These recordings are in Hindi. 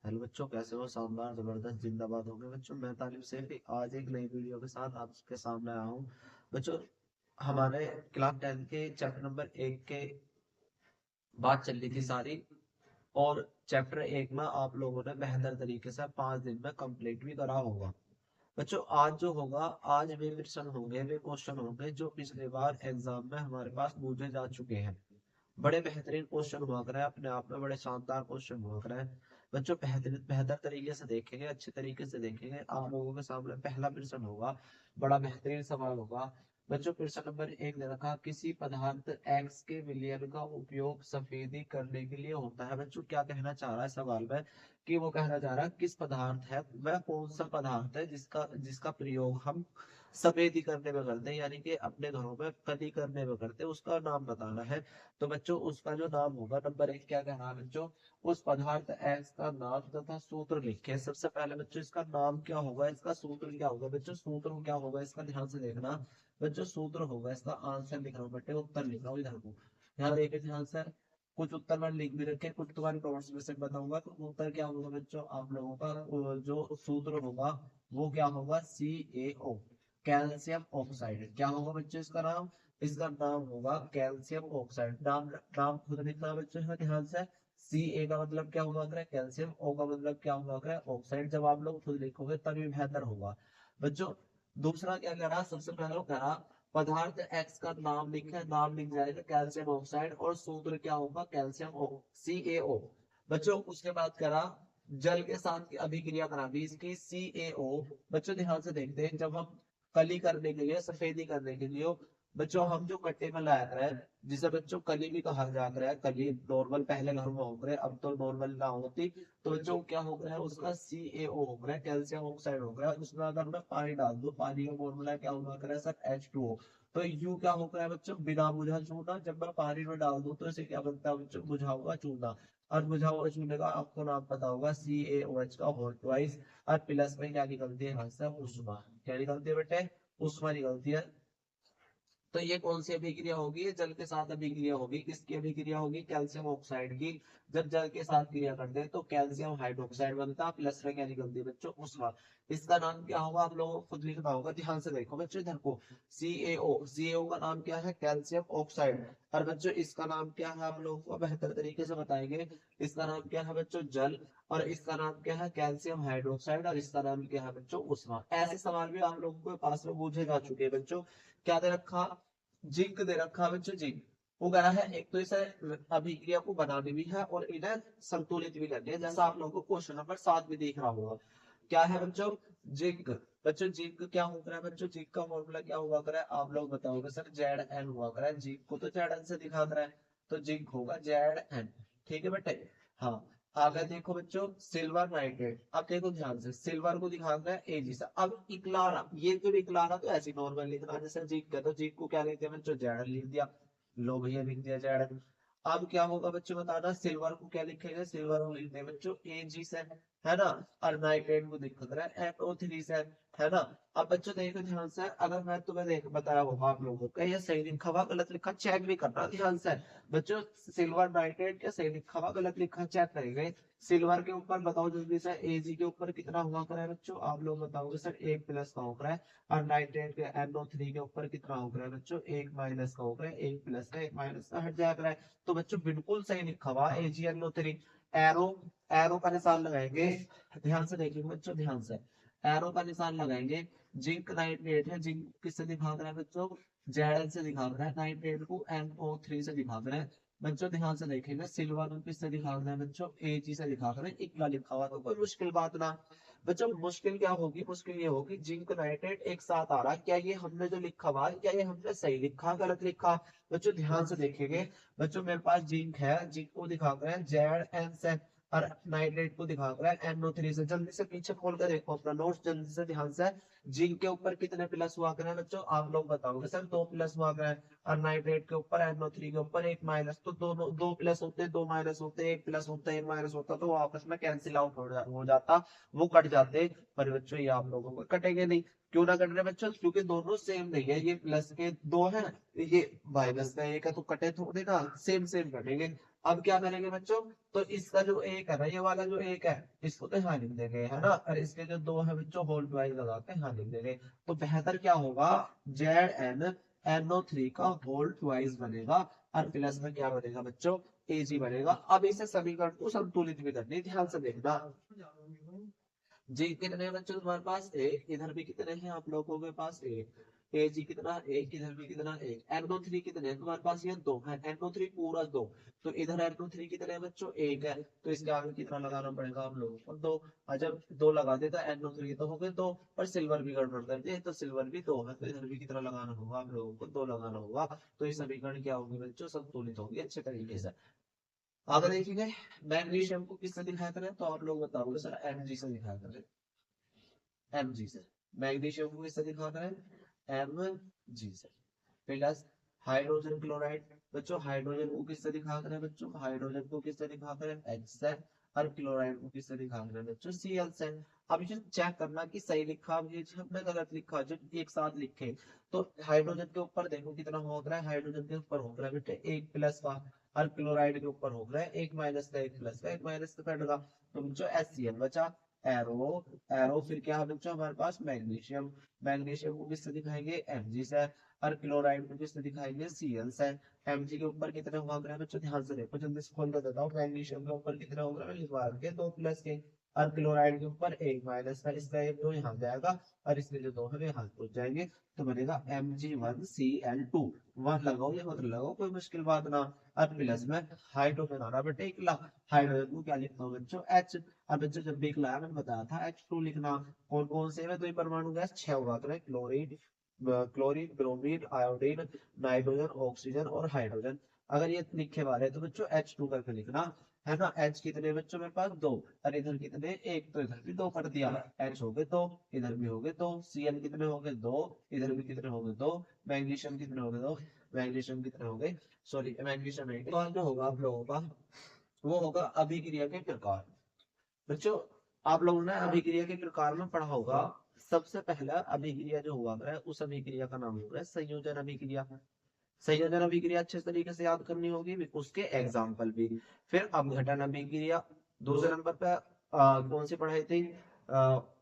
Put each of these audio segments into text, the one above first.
हेलो बच्चों, कैसे हो? शानदार, जबरदस्त, जिंदाबाद हो गए बच्चों। मैं तालिब सैफी आज एक नई वीडियो के साथ आपके सामने आया हूँ बच्चों। हमारे क्लास 10 के चैप्टर नंबर 1 के बात चल रही थी सारी, और चैप्टर 1 में आप लोगों ने बेहतर तरीके से 5 दिन में कंप्लीट भी करा होगा बच्चों। आज जो होगा, आज वे प्रश्न होंगे, वे क्वेश्चन होंगे जो पिछले बार एग्जाम में हमारे पास पूछे जा चुके हैं। बड़े बेहतरीन क्वेश्चन हुआ करे, अपने आप में बड़े शानदार क्वेश्चन हुआ करे बच्चों। बेहतर बेहतर तरीके से देखेंगे, अच्छे तरीके से देखेंगे। आप लोगों के सामने पहला प्रश्न होगा, बड़ा बेहतरीन सवाल होगा बच्चों। प्रश्न नंबर 1 ने रखा, किसी पदार्थ एक्स के विलयन का उपयोग सफेदी करने के लिए होता है। बच्चों क्या कहना चाह रहा है सवाल में, कि वो कहना चाह रहा है किस पदार्थ है, वह कौन सा पदार्थ है जिसका जिसका प्रयोग हम सफेदी करने में करते हैं, यानी कि अपने घरों में कली करने में करते हैं, उसका नाम बताना है। तो बच्चों उसका जो नाम होगा, नंबर 1 क्या कहना है बच्चों, उस पदार्थ एक्स का नाम तथा सूत्र लिखे। सबसे पहले बच्चों इसका नाम क्या होगा, इसका सूत्र क्या होगा बच्चों। सूत्र क्या होगा इसका, ध्यान से देखना बच्चों। सूत्र होगा इसका, आंसर लिख रहा हूँ बेटे, उत्तर लिख रहा हूँ इधर को। यहाँ देखे ध्यान से, कुछ उत्तर मैंने लिख भी रखे, कुछ तुम्हारे नोट्स में से बताऊंगा। तो उत्तर क्या होगा बच्चों आप लोगों का, जो सूत्र होगा वो क्या होगा, CaO, कैल्शियम ऑक्साइड। क्या होगा बच्चों इसका नाम, इसका नाम होगा कैल्शियम ऑक्साइड। नाम नाम खुद लिखना बच्चों है ध्यान से। Ca का मतलब क्या होगा अगर कैल्शियम, O का मतलब क्या होगा अगर ऑक्साइड। जब आप लोग खुद लिखोगे तभी बेहतर होगा बच्चों। दूसरा क्या कह रहा, सबसे पहले वो कह रहा पदार्थ एक्स का नाम लिखे, नाम लिख जाएगा कैल्शियम ऑक्साइड, और सूत्र क्या होगा कैल्शियम CaO बच्चों। उसके बाद करा जल के साथ अभिक्रिया करा दी इसकी, CaO बच्चों ध्यान से देखते हैं। जब हम कली करने के लिए, सफेदी करने के लिए बच्चों हम जो कट्टे में लाया करें, जिसे बच्चों कली भी कहा जाता है, कली नॉर्मल पहले घर में हो गए, अब तो नॉर्मल ना होती। तो बच्चों क्या हो गया है उसका, CaO हो गया, कैल्शियम ऑक्साइड हो गया। उसमें अगर मैं पानी डाल दूं, पानी का फॉर्मूला क्या होगा करे सर, H2O। तो यू क्या हो गया है बच्चों, बिना बुझा चूना। जब मैं पानी में डाल दूं तो इसे क्या बनता है बच्चों, बुझा हुआ चूना। और बुझा हुआ चूने का आपको नाम पता होगा, CaOH का होल ट्वाइस। और प्लस में क्या निकलती है यहाँ से, उष्मा। क्या निकलती है बेटे, उष्मा निकलती है। तो ये कौन सी अभिक्रिया होगी, ये जल के साथ अभिक्रिया होगी। किसकी अभिक्रिया होगी, कैल्शियम ऑक्साइड की। जब जल के साथ क्रिया करते हैं तो कैल्शियम हाइड्रोक्साइड बनता है, प्लस में क्या निकलती है बच्चों, उष्मा। इसका नाम क्या होगा आप लोगों को खुद लिखना होगा, ध्यान से देखो बच्चों इधर को। CaO का नाम क्या है, कैल्शियम ऑक्साइड। और बच्चों इसका नाम क्या है आप लोगों को बेहतर तरीके से बताएंगे। इसका नाम क्या है बच्चों, जल। और इसका नाम क्या है, कैल्शियम हाइड्रोक्साइड। और इसका नाम क्या है बच्चों, उष्मा। ऐसे सवाल भी आप लोगों के पास में पूछे जा चुके हैं बच्चों। क्या दे रखा, जिंक दे रखा है बच्चों, जिंक। वो कह रहा है एक तो इसे अभिक्रिया को बनानी भी है और इन्हें संतुलित भी करनी है, जैसा आप लोगों को क्वेश्चन नंबर 7 में देख रहा होगा। क्या है बच्चों, जिंक। बच्चों जिंक क्या होता है बच्चों, जिंक का फॉर्मूला क्या हुआ करे आप लोग बताओगे सर, Zn हुआ करे। जिंक को तो Zn से दिखा करे, तो जिंक होगा Zn। ठीक है बेटे। हाँ, आगे देखो बच्चों, सिल्वर नाइट्रेट। अब देखो ध्यान से, सिल्वर को दिखाना है Ag से। अब इक्लारा, ये जो इक्लारा तो ऐसे नॉर्मल लिखना, जैसे जीक का तो जीक को क्या लिख दिया बच्चों, जेड लिख दिया। लो भैया लिख दिया जेड। अब क्या होगा बच्चों बताना, सिल्वर को क्या लिखेंगे, सिल्वर को लिखते हैं बच्चों Ag से, है ना। और नाइट्रेट को दिक्कत रहा है NO3 से, है ना। अब बच्चों देखो ध्यान से, अगर मैं तुम्हें देख बताया होगा आप लोगों को ये सही लिखा हुआ गलत लिखा चेक भी करना ध्यान से बच्चों। सिल्वर नाइट्रेट क्या सही लिखा हुआ गलत लिखा चेक करेंगे। सिल्वर के ऊपर बताओ जल्दी से, Ag के ऊपर कितना हुआ करे बच्चों, आप लोग बताओगे सर 1 प्लस का होकर है। और नाइट्रेट के NO3 के ऊपर कितना होकर है बच्चों, 1 माइनस का होकर है। 1 प्लस का 1 माइनस का हट जाया है। तो बच्चों बिल्कुल सही लिखा हुआ AgNO3। एरो, एरो का निशान लगाएंगे, ध्यान से देखिए बच्चों, ध्यान से एरो का निशान लगाएंगे। जिंक नाइट्रेट है, जिंक किससे दिखा रहा है बच्चों, Zn से दिखा रहा है। नाइट्रेट को NO3 से दिखा रहा है बच्चों। ध्यान से देखेंगे, सिल्वर को किससे दिखा रहा है बच्चों, Ag से दिखा रहा है। इतना लिखा हुआ तो कोई मुश्किल बात ना बच्चों। मुश्किल क्या होगी, मुश्किल ये होगी जिंक नाइट्रेट एक साथ आ रहा है, क्या ये हमने जो लिखा हुआ है, क्या ये हमने सही लिखा गलत लिखा बच्चों। ध्यान से देखेंगे बच्चों, मेरे पास जिंक है, जिंक को दिखा रहे हैं Zn से, और नाइट्रेट को दिखा रहा है NO3 से। जल्दी से पीछे खोल कर देखो अपना नोट्स, जल्दी से ध्यान से। जिंक के ऊपर कितने प्लस हुआ करे बच्चों, आप लोग बताओगे सर 2 प्लस हुआ करे। और नाइट्रेट के ऊपर NO3 के ऊपर 1 माइनस। तो दोनों 2 प्लस होते, 2 माइनस होते, 1 प्लस होता, 1 माइनस होता, तो वो आपस में कैंसिल आउट हो जाता, वो कट जाते। पर बच्चों ये आप लोगों को कटेंगे नहीं। क्यों ना कट रहे बच्चों, क्योंकि दोनों सेम नहीं है। ये प्लस के 2 है, ये माइनस का 1 है, तो कटे थोड़े ना, सेम सेम कटेंगे। अब क्या करेंगे बच्चों, तो इसका जो एक है ना, ये वाला जो एक है, इसको तो यहाँ लिख देंगे, है ना, और इसके जो दो है बच्चों होल ट्वाइस लगा के यहाँ लिख देंगे। तो बेहतर क्या होगा, जेड एन NO3 का होल ट्वाइस बनेगा, और प्लस में क्या बनेगा बच्चों, Ag बनेगा। अब इसे समीकरण को संतुलित भी करनी, ध्यान से देखना। जी कितने हैं बच्चों तुम्हारे पास, एक, इधर भी कितने हैं आप लोगों के पास, एक, ए जी कितना, एक, इधर भी कितना, एक, NO3 कितने हैं तुम्हारे पास, ये दो है, NO3 पूरा दो, तो इधर NO3 कितने हैं बच्चों, एक है, तो इसके आगे कितना लगाना पड़ेगा आप लोगों को, दो। और जब दो लगा देता NO3 तो हो गए दो, पर सिल्वर भी गड़बड़ कर दिए, तो सिल्वर भी दो है, तो इधर भी कितना लगाना होगा आप लोगों को, दो लगाना होगा। तो ये समीकरण क्या होगी बच्चों, संतुलित होगी अच्छे तरीके से। अगर देखिए मैग्नीशियम को किससे दिखाया करें, तो आप लोग बताओगे सर Mg से दिखाया करें, Mg से। मैग्नीशियम को किससे दिखाना है, Mg से। प्लस हाइड्रोजन क्लोराइड, बच्चों हाइड्रोजन को किससे दिखा करें बच्चों, हाइड्रोजन को किससे दिखा करें, H से। और क्लोराइड को किससे दिखा करें बच्चों, Cl से। अब ये चेक करना कि सही लिखा, अब ये हमने गलत लिखा, जो एक साथ लिखे। तो हाइड्रोजन के ऊपर देखो कितना हो रहा है, हाइड्रोजन के ऊपर हो रहा है बेटे एक प्लस का, और क्लोराइड के ऊपर हो रहा है एक माइनस का, एक प्लस का, एक माइनस का कटेगा, तो बच्चों HCl बचा। एरो, एरो फिर क्या है बच्चों हमारे पास मैग्नीशियम, मैग्नीशियम को किससे दिखाएंगे, Mg से। और क्लोराइड को किससे दिखाएंगे, Cl से। Mg के ऊपर कितने होगा ग्रह बच्चों, ध्यान से देखो, जल्दी से खोल कर देता हूँ। मैग्नीशियम के ऊपर कितने होगा, मैं लिखवा के दो प्लस के, और क्लोराइड के ऊपर एक माइनस का, इसका एक दो यहाँ जाएगा, और इसके जो दो है यहाँ पहुंच जाएंगे, तो बनेगा Mg1Cl2। वन लगाओ या मत लगाओ कोई मुश्किल बात ना। और प्लस में हाइड्रोजन आ रहा बेटा एक लाख, हाइड्रोजन को क्या लिखना है बच्चों, H। अब बच्चों जब भी एक लाया मैंने बताया था H2 लिखना। कौन कौन से में, तो ये परमाणु गैस छह होगा, तो chlorine, chlorine, bromine, iodine, nitrogen, oxygen और हाइड्रोजन। अगर ये लिखे वाले हैं तो बच्चों H2 करके लिखना, है ना। H कितने बच्चों मेरे पास, दो, और इधर कितने, एक, तो इधर भी दो कर दिया, H हो गए दो, इधर भी हो गए दो, Cl कितने हो गए दो, इधर भी कितने हो गए दो, मैग्नीशियम कितने हो गए दो, मैग्नीशियम कितने हो गए, सॉरी मैग्नीशियम नहीं, तो जो होगा आप लोगों का वो होगा अभिक्रिया के प्रकार। बच्चों आप लोगों ने अभिक्रिया के प्रकार में पढ़ा होगा, सबसे पहला अभिक्रिया जो हुआ है उस अभिक्रिया का नाम होगा संयोजन अभिक्रिया। संयोजन अभिक्रिया अच्छे तरीके से याद करनी होगी, उसके एग्जाम्पल भी। फिर अपघटन अभिक्रिया, दूसरे नंबर पे कौन सी पढ़ाई थी,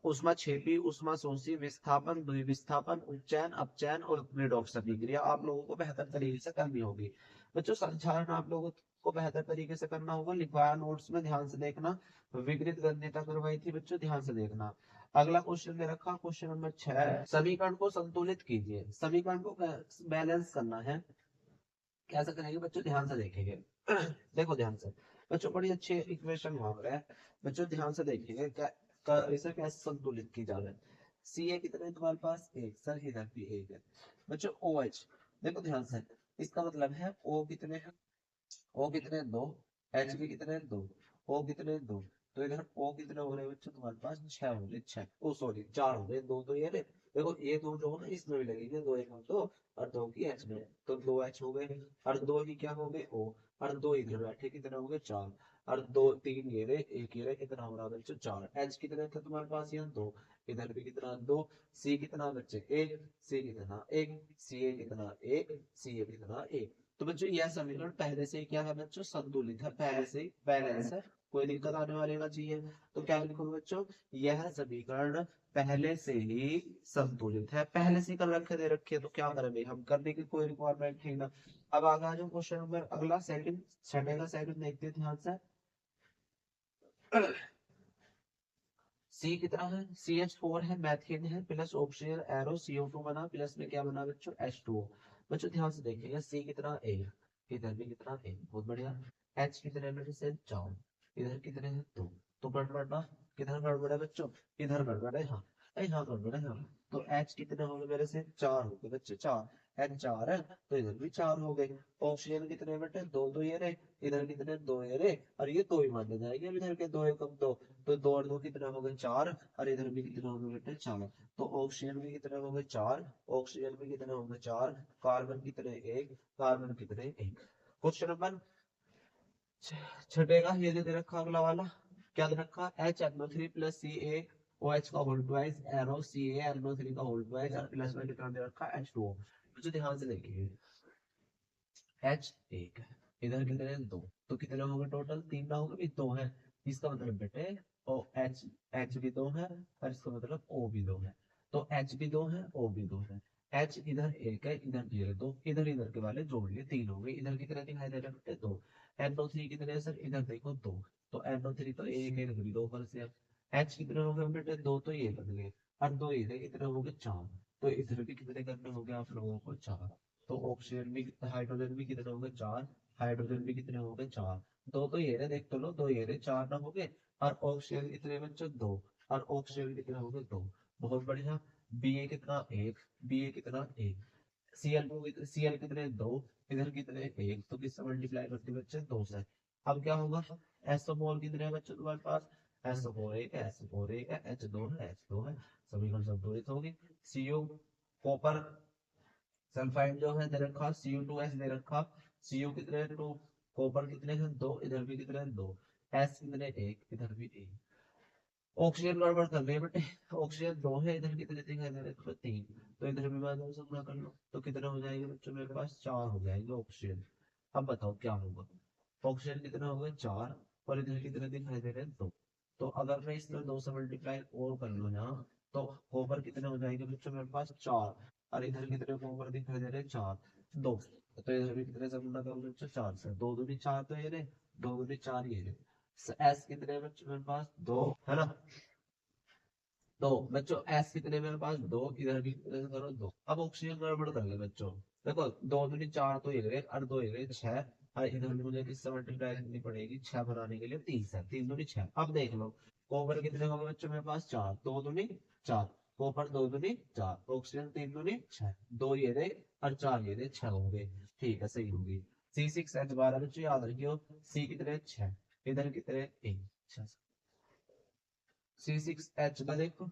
उष्मा क्षेपी, उष्मा शोषी, विस्थापन, द्विविस्थापन, उपचयन, अपचयन और रेडॉक्स अभिक्रिया आप लोगों को बेहतर तरीके से करनी होगी। बच्चों संचालन आप लोगों को बेहतर तरीके से करना होगा, लिखवाया नोट्स में ध्यान से देखना। विकृत गणिता करवाई थी बच्चों, ध्यान से देखना। अगला क्वेश्चन दे रखा क्वेश्चन नंबर 6, समीकरण को संतुलित कीजिए। समीकरण को बैलेंस करना है, कैसे करेंगे बच्चों, ध्यान से देखेंगे। देखो ध्यान से बच्चों, बड़ी अच्छी इक्वेशन मांग रहा है बच्चों, ध्यान से देखेंगे क्या इसे कैसे संतुलित की जा रहा है। सी ए कितने तुम्हारे पास, एक, सर इधर भी एक है बच्चों। ओ एच देखो ध्यान से, इसका मतलब है ओ कितने हैं, ओ कितने दो, एच भी कितने दो, ओ कितने दो, तो इधर ओ कितने हो रहे हैं बच्चों तुम्हारे पास, छह हो गए, छह, ओ सॉरी चार हो गए, दो तो ये रहे। देखो ये दो जो हो ना इसमें भी लगेंगे, दो एक दो, और दो की एच में, तो दो एच हो गए, और दो ही क्या हो गए ओ, और दो इधर बैठे कितने हो गए चार, और दो तीन ये रहे, एक ये रहे, कितना हो रहा है बच्चों चार। एच कितने थे तुम्हारे पास, यहाँ दो, इधर भी कितना दो, सी कितना बच्चे एक, सी कितना एक, सी ए कितना एक, सी ए कितना एक। तो बच्चों यह समीकरण पहले से ही क्या है बच्चों, संतुलित है, पहले से ही बैलेंस है, कोई दिक्कत आने वाली ना चाहिए। तो क्या लिखोगे बच्चों, यह समीकरण पहले से ही संतुलित है, पहले से ही कर रखे दे रखे, तो क्या करें भाई, हम करने की कोई रिक्वायरमेंट नहीं ना। अब आगे आ जाओ क्वेश्चन नंबर अगला सेकंड, छठे का सेकंड देखते हैं ध्यान से। सी कितना है, CH4 है, मैथेन है, प्लस ऑक्सीजन एरो CO2 बना, प्लस में क्या बना बच्चों H2O। बच्चों ध्यान से देखिएगा, सी कितना एक, इधर भी कितना एक, बहुत बढ़िया। H कितने मेरे से चार, इधर कितने हैं दो, तो गड़बड़ ना, किधर गड़बड़ है बच्चों, इधर गड़बड़ है, हाँ यहाँ गड़बड़ है, हाँ। तो H कितने हो गए मेरे से, चार हो गए बच्चे, चार, H चार है, तो इधर भी चार हो गए। ऑक्सीजन कितने बेटे, दो दो ये रहे, इधर कितने दो ये रहे, और ये दो ही माने जाएंगे, अब इधर के दो एकम दो, तो दो और दो कितना हो गए चार, और इधर भी कितना हो गए बेटे चार। तो ऑक्सीजन भी कितने हो गए चार, ऑक्सीजन भी कितने हो गए चार, कार्बन कितने एक, कार्बन कितने एक। क्वेश्चन नंबर छठे का ये दे रखा अगला वाला, क्या दे रखा, HNO3 प्लस CaOH का होल ट्वाइस, एरो CaNO3 का होल ट्वाइस, और प्लस में कितना दे रखा H2O। मुझे ध्यान से देखिए, H एक है, इधर कितने दो, तो कितने होंगे टोटल, 3 ना होंगे, 2 है। इसका मतलब बेटे ओ एच, एच भी 2 है, और इसका मतलब ओ भी 2 है। तो एच भी 2 है, ओ भी 2 है। एच इधर 1 है, इधर 0 2, इधर इधर के वाले जोड़ लिए, 3 हो गए। इधर कितने दिखाई दे रहे हैं बेटे, 2। NO3 कितने हैं सर, इधर देखो 2। तो NO3 तो 1 है, इधर भी 2 पर से। एच कितने हो गए बेटे, 2 तो ये बदले, और 2 ये कितने हो गए, 4। तो इधर भी कितने करने हो गए आप लोगों को, 4। तो ऑक्सीजन भी, हाइड्रोजन भी कितने हो गए, 4। हाइड्रोजन भी कितने हो गए, 4। दो तो ये रहे, देख तो लो, 2 ये रहे, 4 ना हो गए। और ऑक्सीजन कितने बच्चों, 2। और ऑक्सीजन कितने हो गए, 2। बहुत बढ़िया। बी ए कितना, 1। बी ए कितना, 1। सीएल कितने, 2। इधर कितने, 1। तो किससे मल्टीप्लाई करते बच्चे, 2 से। अब क्या होगा, एसओ फोर कितने हैं बच्चों तुम्हारे पास, एसओ फोर एक है, एसओ फोर एक है, एच 2 है, एच 2 है। समीकरण संतुलित होगी। सीओ कॉपर सल्फाइड जो है दे रखा, Cu2S दे रखा। Cu कितने, 2। कॉपर कितने हैं, 2। इधर भी कितने हैं, 2। S कितने, 1। इधर भी 1। ऑक्सीजन गड़बड़ कर रही है बेटे, ऑक्सीजन 2 है, इधर कितने दिखाई दे रहे हैं, 3। तो इधर भी मैं दो से गुणा कर लो, तो कितने हो जाएंगे बच्चों, मेरे पास 4 हो जाएंगे ऑक्सीजन। अब बताओ क्या होगा, ऑक्सीजन कितने हो गए, 4। और इधर कितने दिखाई दे रहे हैं, 2। तो अगर मैं इसमें 2 से मल्टीप्लाई और कर लूँ यहाँ, तो कॉपर कितने हो जाएंगे बच्चों मेरे पास, 4। और इधर कितने कॉपर दिखाई दे रहे हैं, 4। 2। तो इधर भी कितने से गुणा करूँ बच्चों, 4 से। 2 दूनी 4 तो ये रहे, 2 दूनी 4 ये रहे। एस कितने हैं बच्चों मेरे पास, 2 है ना। दो बच्चों, एस कितने मेरे पास, 2। इधर भी कितने से करो, 2। अब ऑक्सीजन गड़बड़ कर ले बच्चों। देखो 2 दूनी 4 तो ये रहे, और 2 ये रहे, 6। और इधर भी मुझे किससे मल्टीप्लाई करनी पड़ेगी, 6 बनाने के लिए, 3 से। 3 दूनी 6। अब देख लो कॉपर कितने होंगे बच्चों मेरे पास, 4। 2 दूनी 4। कॉपर 2 दूनी 4, ऑक्सीजन 3 दूनी 6। 2 ये रहे और 4 ये रहे, 6 होंगे। ठीक है, सही होगी। C6H12 बच्चों याद रखियो, सी कितने, 6। इधर कितने, 1। C6H का देखो,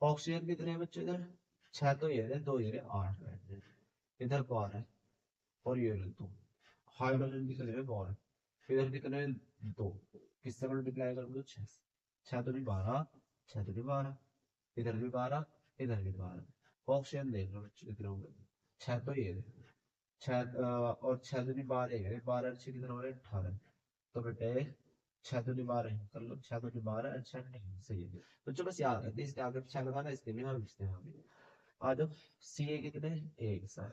ऑक्सीजन कितने हैं बच्चे इधर, 6 तो ये रहे, 2 ये रहे, 8 बैठ रहे। इधर 12 है, और ये रहे 2। हाइड्रोजन कितने हैं, 12। इधर कितने हैं, 2। किससे मल्टीप्लाई कर दो, 6। 6 तो नहीं 12, 6 तो नहीं 12। इधर भी 12, इधर भी 12। ऑक्सीजन देख लो बच्चे कितने होंगे, 6 तो ये रहे, 6 और 6 तो नहीं 12 है, 12 अच्छे कितने हो रहे, 18। तो बेटे 6 दूनी 12 कर लो, 6 दूनी 12, अच्छा नहीं सही है। तो चलो बस याद रखते, इसके आगे 6 लगाना, इसके भी हम लिखते हैं अभी। आ जाओ, सी ए कितने, 1 सर।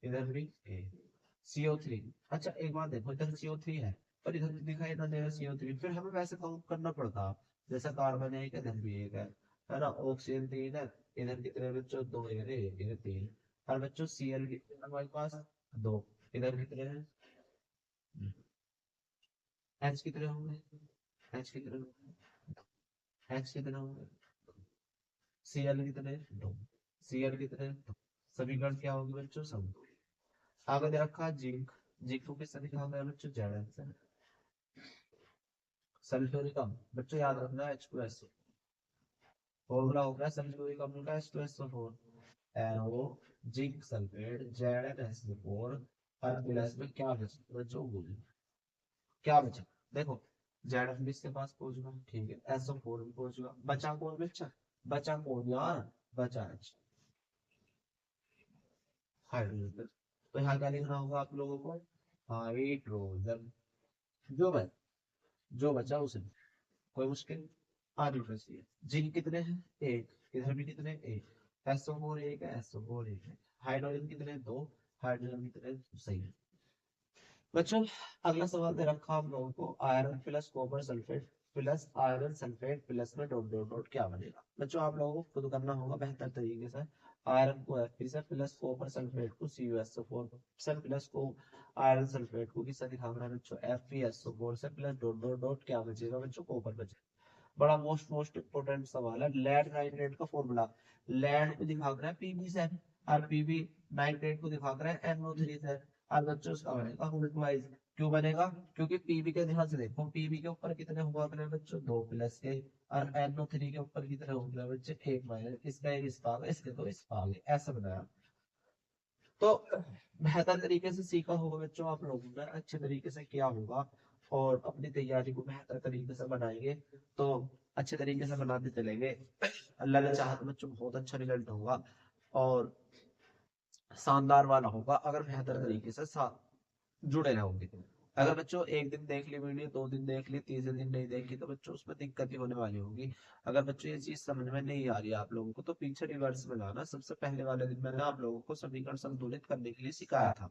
इधर भी 1। CO3, अच्छा एक बात देखो, इधर CO3 है, और इधर दिखाई ना दे रहा CO3, फिर हमें वैसे काउंट करना पड़ता। जैसा कार्बन है, इधर भी 1 है ना। ऑक्सीजन 3 है, इधर कितने बच्चों, 2 इधर 3। और बच्चों Cl कितने हैं हमारे पास, 2। इधर कितने हैं, H कितने होंगे, H कितने होंगे, H कितने होंगे, Cl कितने, 2। Cl कितने, 2। समीकरण क्या होगी बच्चों, सब। आगे दे रखा जिंक, जिंक को किससे लिखा होगा बच्चों, Zn से। सल्फ्यूरिक अम्ल बच्चों याद रखना, H2SO। फॉर्मूला होगा सल्फ्यूरिक अम्ल का, H2SO4। NO, zinc sulphate, ZnSO4। और प्लस में क्या बचा बच्चों, बोलो क्या बचा। देखो Zn भी इसके पास पहुंचगा, ठीक है, SO4 भी पहुंचगा, बचा कौन बच्चा, बचा कौन यार, बचा H, हाइड्रोजन। तो यहाँ क्या लिखना होगा आप लोगों को, हाइड्रोजन। जो बच जो बचा उसे, कोई मुश्किल, आगे बची है। जिंक कितने हैं, 1। इधर भी कितने, 1। SO4 1 है, SO4 1 है। हाइड्रोजन कितने, 2। हाइड्रोजन कितने, सही है बच्चों। अगला सवाल दे रखा हम लोगों को, iron plus copper sulphate plus iron sulphate plus में डॉट डॉट डॉट क्या बनेगा। बच्चों आप लोगों को खुद करना होगा बेहतर तरीके से। आयरन को Fe से प्लस कॉपर सल्फेट को CuSO4 से प्लस को आयरन सल्फेट को किससे दिखाना है बच्चों, FeSO4 से प्लस डॉट डॉट डॉट क्या बचेगा बच्चों, कॉपर बचेगा। बड़ा मोस्ट इंपोर्टेंट सवाल है। लेड नाइट्रेट का फॉर्मूला, लेड को दिखा रहा है Pb से, और Pb नाइट्रेट को दिखा रहा है NO3 से। और बच्चों उसका बनेगा उल्ट वाइज, क्यों बनेगा, क्योंकि Pb के ध्यान से देखो, Pb के ऊपर कितने हुआ करें बच्चों, 2 प्लस के। और NO3 के ऊपर कितने हो गए बच्चे, 1 माइनस, इसका एक इस पागे, इसके तो इस पागे, ऐसा बनाया। तो बेहतर तरीके से सीखा होगा बच्चों आप लोगों ने, अच्छे तरीके से किया होगा, और अपनी तैयारी को बेहतर तरीके से बनाएंगे तो अच्छे तरीके से बनाते चलेंगे। अल्लाह ने चाहा तो बच्चों बहुत अच्छा रिजल्ट होगा, और शानदार वाला होगा, अगर बेहतर तरीके से साथ जुड़े रहोगे। अगर बच्चों एक दिन देख ली वीडियो, 2 दिन देख ली, तीसरे दिन नहीं देखी, तो बच्चों उसमें दिक्कत ही होने वाली होगी। अगर बच्चों ये चीज समझ में नहीं आ रही है आप लोगों को, तो पीछे रिवर्स में जाना। सबसे पहले वाले दिन मैंने आप लोगों को समीकरण संतुलित करने के लिए सिखाया था,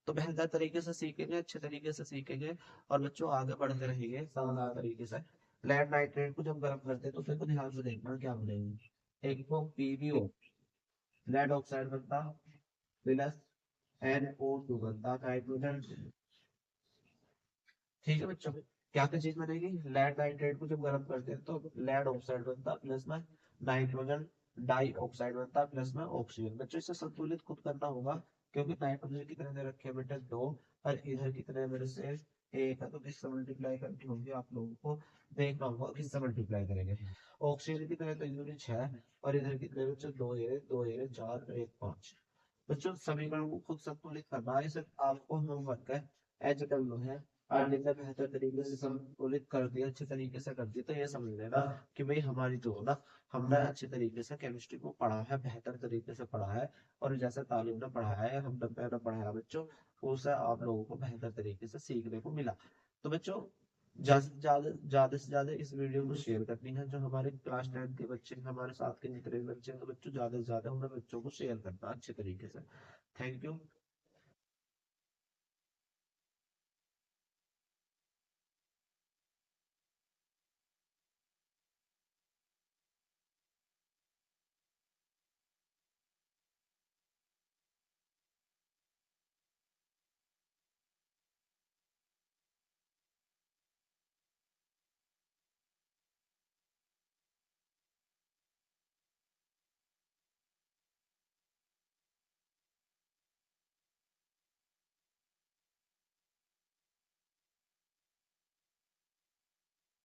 तो बेहतर तरीके से सीखेंगे, अच्छे तरीके से सीखेंगे, और बच्चों आगे बढ़ते रहेंगे शानदार तरीके से। लेड नाइट्रेट को जब गर्म करते हैं तो देखो ध्यान से देखना क्या बनेगी। एक तो पीबीओ, लेड ऑक्साइड बनता, प्लस NO2 बनता, नाइट्रोजन। ठीक है बच्चों, क्या क्या चीज बनेगी? लेड नाइट्रेट को जब गर्म करते हैं तो लेड ऑक्साइड बनता, प्लस में नाइट्रोजन डाई ऑक्साइड बनता, प्लस में ऑक्सीजन। बच्चों इसे संतुलित खुद करना होगा, क्योंकि नाइट्रोजन कितने दे रखे हैं बेटा? 2, और इधर कितने मेरे से 1 है, तो किससे मल्टीप्लाई करनी होगी आप लोगों को देखना होगा, किससे मल्टीप्लाई करेंगे। ऑक्सीजन कितने? तो इधर 6, और इधर कितने बच्चों? 2 है, 2 है, 4 और 1 5। बच्चों समीकरण को खुद संतुलित करना है, इसे आपको होमवर्क है। एच डब्ल्यू है, अर्निंग ने बेहतर तरीके से संतुलित कर दिया, अच्छे तरीके से कर दिया, तो ये समझ लेना कि भाई हमारी जो है ना, हमने अच्छे तरीके से केमिस्ट्री को पढ़ा है, बेहतर तरीके से पढ़ा है, और जैसे तालीम ने पढ़ाया है, हमने मैंने पढ़ाया बच्चों, उसे आप लोगों को बेहतर तरीके से सीखने को मिला। तो बच्चों ज्यादा से ज्यादा इस वीडियो को शेयर करनी है। जो हमारे क्लास 10 के बच्चे हैं, हमारे साथ के जितने भी बच्चे हैं, तो बच्चों ज्यादा से ज्यादा उन्हें बच्चों को शेयर करना अच्छे तरीके से। Thank you.